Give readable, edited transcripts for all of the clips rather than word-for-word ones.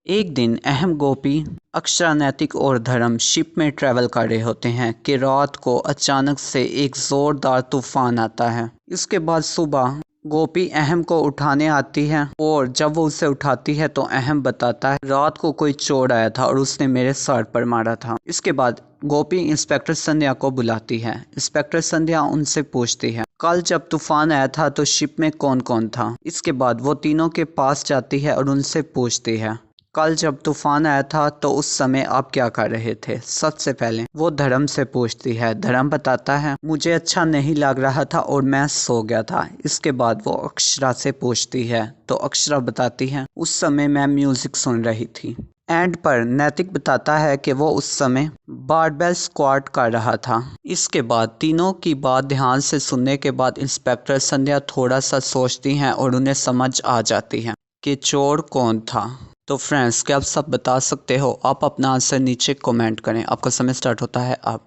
एक दिन अहम गोपी अक्षरा, नैतिक और धर्म शिप में ट्रैवल कर रहे होते हैं कि रात को अचानक से एक जोरदार तूफान आता है। इसके बाद सुबह गोपी अहम को उठाने आती है और जब वो उसे उठाती है तो अहम बताता है रात को कोई चोर आया था और उसने मेरे सर पर मारा था। इसके बाद गोपी इंस्पेक्टर संध्या को बुलाती है। इंस्पेक्टर संध्या उनसे पूछती है कल जब तूफान आया था तो शिप में कौन कौन था। इसके बाद वो तीनों के पास जाती है और उनसे पूछती है कल जब तूफान आया था तो उस समय आप क्या कर रहे थे। सबसे पहले वो धर्म से पूछती है। धर्म बताता है मुझे अच्छा नहीं लग रहा था और मैं सो गया था। इसके बाद वो अक्षरा से पूछती है तो अक्षरा बताती है उस समय मैं म्यूजिक सुन रही थी। एंड पर नैतिक बताता है कि वो उस समय बारबेल स्क्वाट कर रहा था। इसके बाद तीनों की बात ध्यान से सुनने के बाद इंस्पेक्टर संध्या थोड़ा सा सोचती हैं और उन्हें समझ आ जाती है कि चोर कौन था। तो फ्रेंड्स, क्या आप सब बता सकते हो? आप अपना आंसर नीचे कमेंट करें। आपका समय स्टार्ट होता है अब।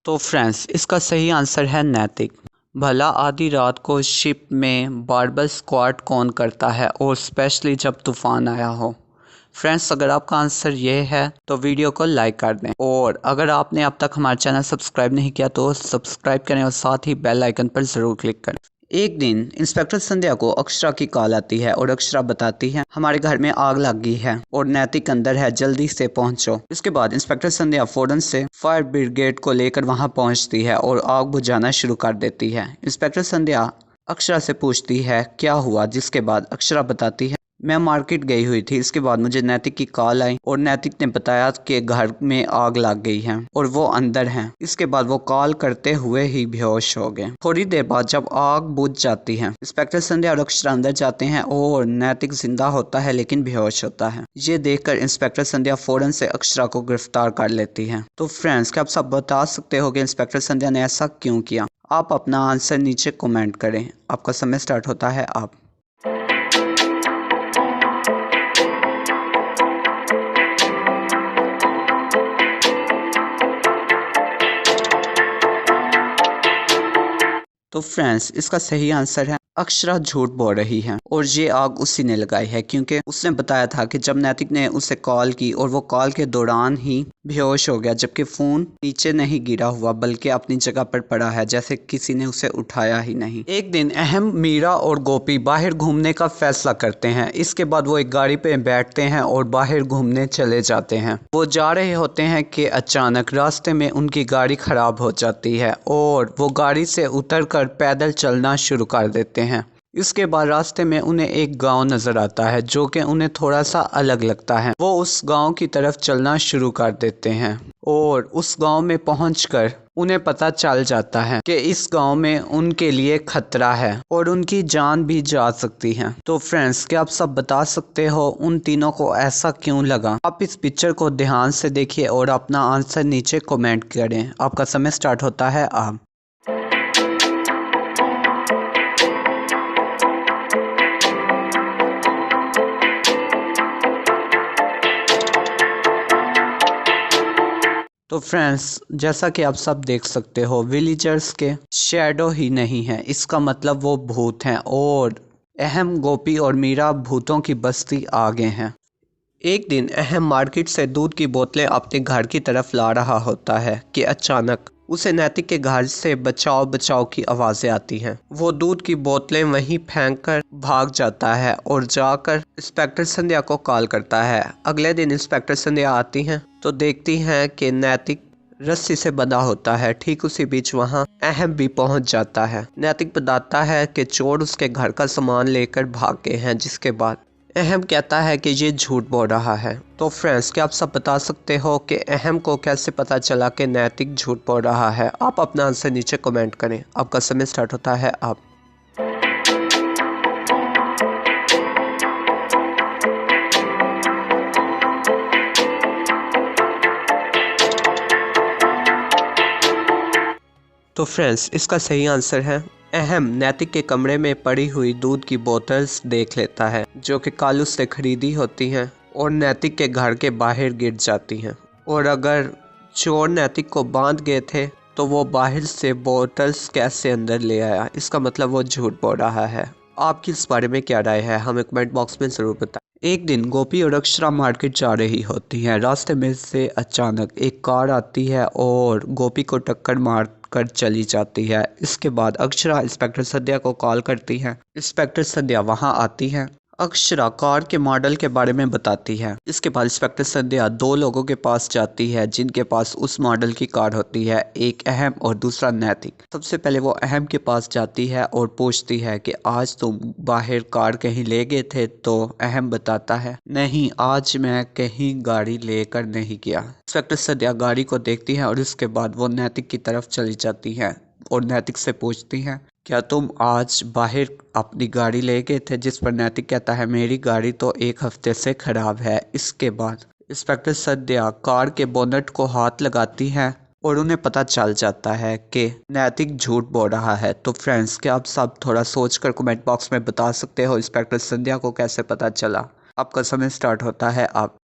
तो फ्रेंड्स, इसका सही आंसर है नैतिक। भला आधी रात को शिप में बारबेल स्क्वाट कौन करता है और स्पेशली जब तूफान आया हो। फ्रेंड्स, अगर आपका आंसर ये है तो वीडियो को लाइक कर दें और अगर आपने अब तक हमारा चैनल सब्सक्राइब नहीं किया तो सब्सक्राइब करें और साथ ही बेल आइकन पर ज़रूर क्लिक करें। एक दिन इंस्पेक्टर संध्या को अक्षरा की कॉल आती है और अक्षरा बताती है हमारे घर में आग लग गई है और नैतिक अंदर है, जल्दी से पहुंचो। इसके बाद इंस्पेक्टर संध्या फौरन से फायर ब्रिगेड को लेकर वहां पहुंचती है और आग बुझाना शुरू कर देती है। इंस्पेक्टर संध्या अक्षरा से पूछती है क्या हुआ, जिसके बाद अक्षरा बताती है मैं मार्केट गई हुई थी। इसके बाद मुझे नैतिक की कॉल आई और नैतिक ने बताया कि घर में आग लग गई है और वो अंदर हैं। इसके बाद वो कॉल करते हुए ही बेहोश हो गए। थोड़ी देर बाद जब आग बुझ जाती है, इंस्पेक्टर संध्या और अक्षरा अंदर जाते हैं और नैतिक जिंदा होता है लेकिन बेहोश होता है। ये देखकर इंस्पेक्टर संध्या फौरन से अक्षरा को गिरफ्तार कर लेती है। तो फ्रेंड्स, क्या आप सब बता सकते हो कि इंस्पेक्टर संध्या ने ऐसा क्यों किया? आप अपना आंसर नीचे कमेंट करें। आपका समय स्टार्ट होता है अब। तो फ्रेंड्स, इसका सही आंसर है अक्षरा झूठ बोल रही है और ये आग उसी ने लगाई है क्योंकि उसने बताया था कि जब नैतिक ने उसे कॉल की और वो कॉल के दौरान ही बेहोश हो गया, जबकि फ़ोन नीचे नहीं गिरा हुआ बल्कि अपनी जगह पर पड़ा है, जैसे किसी ने उसे उठाया ही नहीं। एक दिन अहम, मीरा और गोपी बाहर घूमने का फैसला करते हैं। इसके बाद वो एक गाड़ी पे बैठते हैं और बाहर घूमने चले जाते हैं। वो जा रहे होते हैं कि अचानक रास्ते में उनकी गाड़ी खराब हो जाती है और वो गाड़ी से उतरकर पैदल चलना शुरू कर देते हैं। इसके बाद रास्ते में उन्हें एक गांव नजर आता है जो कि उन्हें थोड़ा सा अलग लगता है। वो उस गांव की तरफ चलना शुरू कर देते हैं और उस गांव में पहुंचकर उन्हें पता चल जाता है कि इस गांव में उनके लिए खतरा है और उनकी जान भी जा सकती है। तो फ्रेंड्स, क्या आप सब बता सकते हो उन तीनों को ऐसा क्यों लगा? आप इस पिक्चर को ध्यान से देखिए और अपना आंसर नीचे कमेंट करें। आपका समय स्टार्ट होता है अब। तो फ्रेंड्स, जैसा कि आप सब देख सकते हो विलेजर्स के शैडो ही नहीं है, इसका मतलब वो भूत हैं और अहम, गोपी और मीरा भूतों की बस्ती आ गए हैं। एक दिन अहम मार्केट से दूध की बोतलें अपने घर की तरफ ला रहा होता है कि अचानक उसे नैतिक के घर से बचाओ बचाओ की आवाज़ें आती हैं। वो दूध की बोतलें वहीं फेंककर भाग जाता है और जाकर इंस्पेक्टर संध्या को कॉल करता है। अगले दिन इंस्पेक्टर संध्या आती हैं तो देखती हैं कि नैतिक रस्सी से बंधा होता है। ठीक उसी बीच वहां अहम भी पहुंच जाता है। नैतिक बताता है कि चोर उसके घर का सामान लेकर भाग गए हैं, जिसके बाद अहम कहता है कि ये झूठ बोल रहा है। तो फ्रेंड्स, क्या आप सब बता सकते हो कि अहम को कैसे पता चला कि नैतिक झूठ बोल रहा है? आप अपना आंसर नीचे कमेंट करें। आपका समय स्टार्ट होता है अब। तो फ्रेंड्स, इसका सही आंसर है अहम नैतिक के कमरे में पड़ी हुई दूध की बोतल्स देख लेता है जो कि कालू से खरीदी होती हैं और नैतिक के घर के बाहर गिर जाती हैं। और अगर चोर नैतिक को बांध गए थे तो वो बाहर से बोतल्स कैसे अंदर ले आया, इसका मतलब वो झूठ बोल रहा है। आपकी इस बारे में क्या राय है, हमें कमेंट बॉक्स में ज़रूर बताएं। एक दिन गोपी और अक्षरा मार्केट जा रही होती हैं। रास्ते में से अचानक एक कार आती है और गोपी को टक्कर मार कर चली जाती है। इसके बाद अक्षरा इंस्पेक्टर सद्या को कॉल करती है। इंस्पेक्टर सद्या वहां आती है। अक्षरा कार के मॉडल के बारे में बताती है। इसके बाद इंस्पेक्टर संध्या दो लोगों के पास जाती है जिनके पास उस मॉडल की कार होती है, एक अहम और दूसरा नैतिक। सबसे पहले वो अहम के पास जाती है और पूछती है कि आज तुम बाहर कार कहीं ले गए थे, तो अहम बताता है नहीं, आज मैं कहीं गाड़ी लेकर नहीं गया। इंस्पेक्टर संध्या गाड़ी को देखती है और उसके बाद वो नैतिक की तरफ चली जाती है और नैतिक से पूछती है क्या तुम आज बाहर अपनी गाड़ी ले गए थे, जिस पर नैतिक कहता है मेरी गाड़ी तो एक हफ्ते से खराब है। इसके बाद इंस्पेक्टर सद्या कार के बोनट को हाथ लगाती है और उन्हें पता चल जाता है कि नैतिक झूठ बोल रहा है। तो फ्रेंड्स, क्या आप सब थोड़ा सोचकर कमेंट बॉक्स में बता सकते हो इंस्पेक्टर संध्या को कैसे पता चला? आपका समय स्टार्ट होता है अब।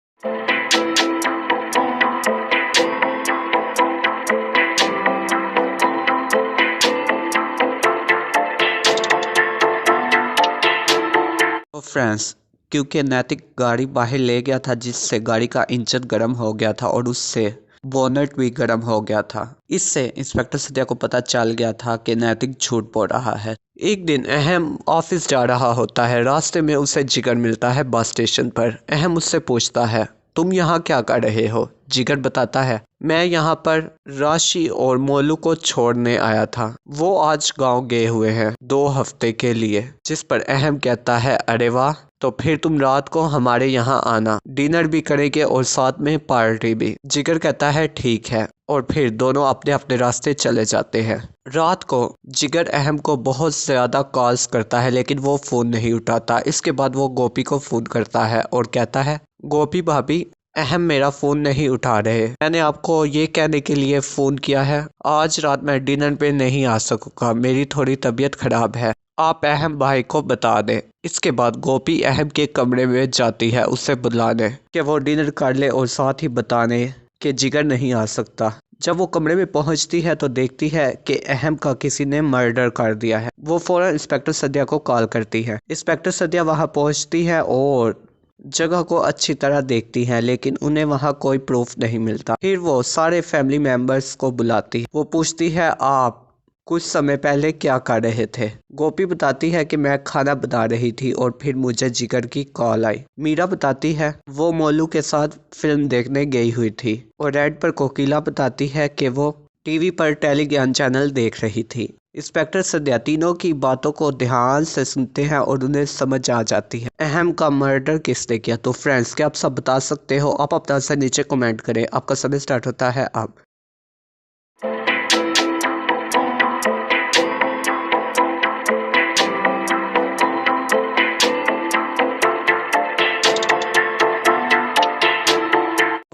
तो फ्रेंड्स, क्योंकि नैतिक गाड़ी बाहर ले गया था जिससे गाड़ी का इंजन गर्म हो गया था और उससे बोनट भी गर्म हो गया था। इससे इंस्पेक्टर सत्या को पता चल गया था कि नैतिक झूठ बोल रहा है। एक दिन अहम ऑफिस जा रहा होता है। रास्ते में उसे जिगर मिलता है बस स्टेशन पर। अहम उससे पूछता है तुम यहाँ क्या कर रहे हो? जिगर बताता है मैं यहाँ पर राशि और मोलू को छोड़ने आया था, वो आज गांव गए हुए हैं 2 हफ्ते के लिए। जिस पर अहम कहता है अरे वाह, तो फिर तुम रात को हमारे यहाँ आना, डिनर भी करेंगे और साथ में पार्टी भी। जिगर कहता है ठीक है और फिर दोनों अपने अपने रास्ते चले जाते हैं। रात को जिगर अहम को बहुत ज़्यादा कॉल्स करता है लेकिन वो फ़ोन नहीं उठाता। इसके बाद वो गोपी को फ़ोन करता है और कहता है गोपी भाभी, अहम मेरा फ़ोन नहीं उठा रहे। मैंने आपको ये कहने के लिए फ़ोन किया है आज रात मैं डिनर पे नहीं आ सकूँगा, मेरी थोड़ी तबीयत ख़राब है, आप अहम भाई को बता दें। इसके बाद गोपी अहम के कमरे में जाती है उसे बुलाने कि वो डिनर कर ले और साथ ही बताने कि जिगर नहीं आ सकता। जब वो कमरे में पहुंचती है तो देखती है कि अहम का किसी ने मर्डर कर दिया है। वो फौरन इंस्पेक्टर सद्या को कॉल करती है। इंस्पेक्टर सद्या वहां पहुंचती है और जगह को अच्छी तरह देखती हैं लेकिन उन्हें वहां कोई प्रूफ नहीं मिलता। फिर वो सारे फैमिली मेंबर्स को बुलाती है। वो पूछती है आप कुछ समय पहले क्या कर रहे थे? गोपी बताती है कि मैं खाना बना रही थी और फिर मुझे जिगर की कॉल आई। मीरा बताती है वो मोलू के साथ फिल्म देखने गई हुई थी। और रेड पर कोकिला बताती है कि वो टीवी पर टेलीज्ञान चैनल देख रही थी। इंस्पेक्टर सद्या तीनों की बातों को ध्यान से सुनते हैं और उन्हें समझ आ जाती है अहम का मर्डर किसने किया। तो फ्रेंड्स, क्या आप सब बता सकते हो? आप अपना आंसर नीचे कमेंट करें। आपका समय स्टार्ट होता है अब।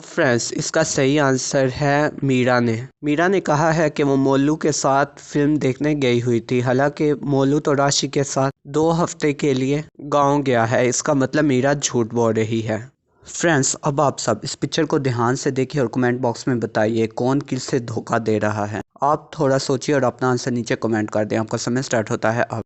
फ्रेंड्स, इसका सही आंसर है मीरा ने। मीरा ने कहा है कि वो मोलू के साथ फिल्म देखने गई हुई थी, हालांकि मोलू तो राशि के साथ 2 हफ्ते के लिए गांव गया है। इसका मतलब मीरा झूठ बोल रही है। फ्रेंड्स, अब आप सब इस पिक्चर को ध्यान से देखिए और कमेंट बॉक्स में बताइए कौन किससे धोखा दे रहा है। आप थोड़ा सोचिए और अपना आंसर नीचे कमेंट कर दें। आपका समय स्टार्ट होता है अब।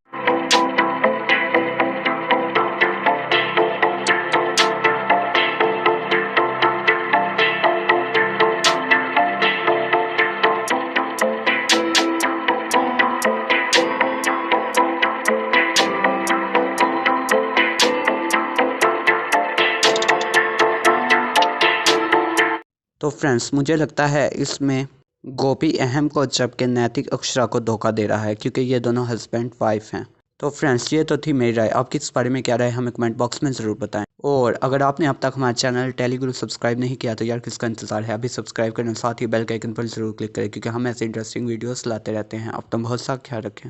तो फ्रेंड्स, मुझे लगता है इसमें गोपी अहम को जबकि नैतिक अक्षरा को धोखा दे रहा है क्योंकि ये दोनों हस्बैंड वाइफ हैं। तो फ्रेंड्स, ये तो थी मेरी राय। आपकी इस बारे में क्या राय हमें कमेंट बॉक्स में ज़रूर बताएं। और अगर आपने अब तक हमारा चैनल टेलीगुरु सब्सक्राइब नहीं किया तो यार किसका इंतज़ार है, अभी सब्सक्राइब करें, साथ ही बेल के आइकन पर ज़रूर क्लिक करें क्योंकि हम ऐसे इंटरेस्टिंग वीडियोस लाते रहते हैं। अब तुम बहुत सा ख्याल रखें।